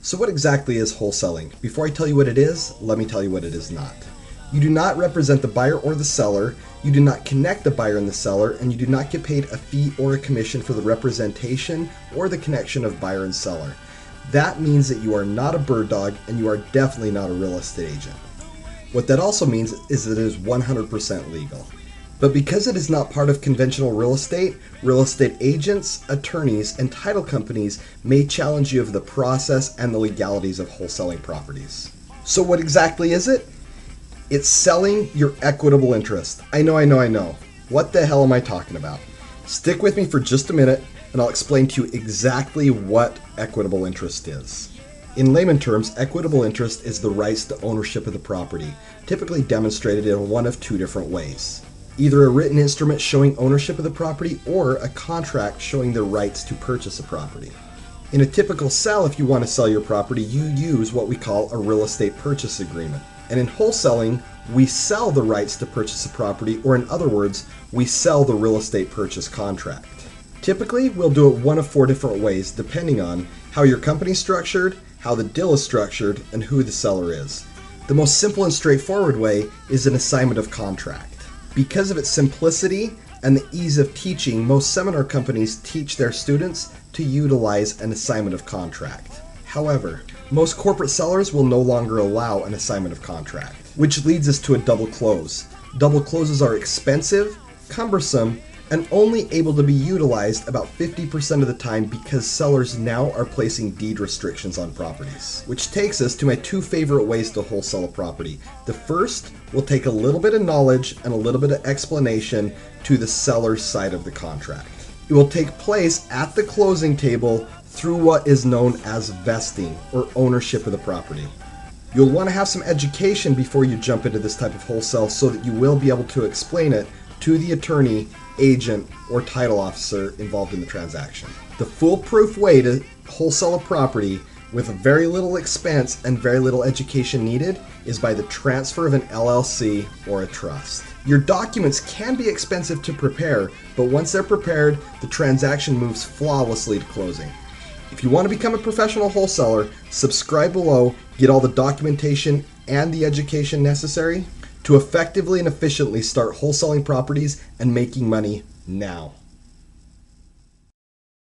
So what exactly is wholesaling? Before I tell you what it is, let me tell you what it is not. You do not represent the buyer or the seller, you do not connect the buyer and the seller, and you do not get paid a fee or a commission for the representation or the connection of buyer and seller. That means that you are not a bird dog and you are definitely not a real estate agent. What that also means is that it is 100% legal. But because it is not part of conventional real estate agents, attorneys, and title companies may challenge you of the process and the legalities of wholesaling properties. So what exactly is it? It's selling your equitable interest. I know. What the hell am I talking about? Stick with me for just a minute and I'll explain to you exactly what equitable interest is. In layman terms, equitable interest is the rights to ownership of the property, typically demonstrated in one of two different ways. Either a written instrument showing ownership of the property or a contract showing the rights to purchase a property. In a typical sale, if you want to sell your property, you use what we call a real estate purchase agreement. And in wholesaling, we sell the rights to purchase a property, or in other words, we sell the real estate purchase contract. Typically, we'll do it one of four different ways depending on how your company's structured, how the deal is structured, and who the seller is. The most simple and straightforward way is an assignment of contract. Because of its simplicity and the ease of teaching, most seminar companies teach their students to utilize an assignment of contract. However, most corporate sellers will no longer allow an assignment of contract, which leads us to a double close. Double closes are expensive, cumbersome, and only able to be utilized about 50% of the time because sellers now are placing deed restrictions on properties. Which takes us to my two favorite ways to wholesale a property. The first will take a little bit of knowledge and a little bit of explanation to the seller's side of the contract. It will take place at the closing table through what is known as vesting or ownership of the property. You'll want to have some education before you jump into this type of wholesale so that you will be able to explain it to the attorney, agent, or title officer involved in the transaction. The foolproof way to wholesale a property with very little expense and very little education needed is by the transfer of an LLC or a trust. Your documents can be expensive to prepare, but once they're prepared, the transaction moves flawlessly to closing. If you want to become a professional wholesaler, subscribe below, get all the documentation and the education necessary to effectively and efficiently start wholesaling properties and making money now.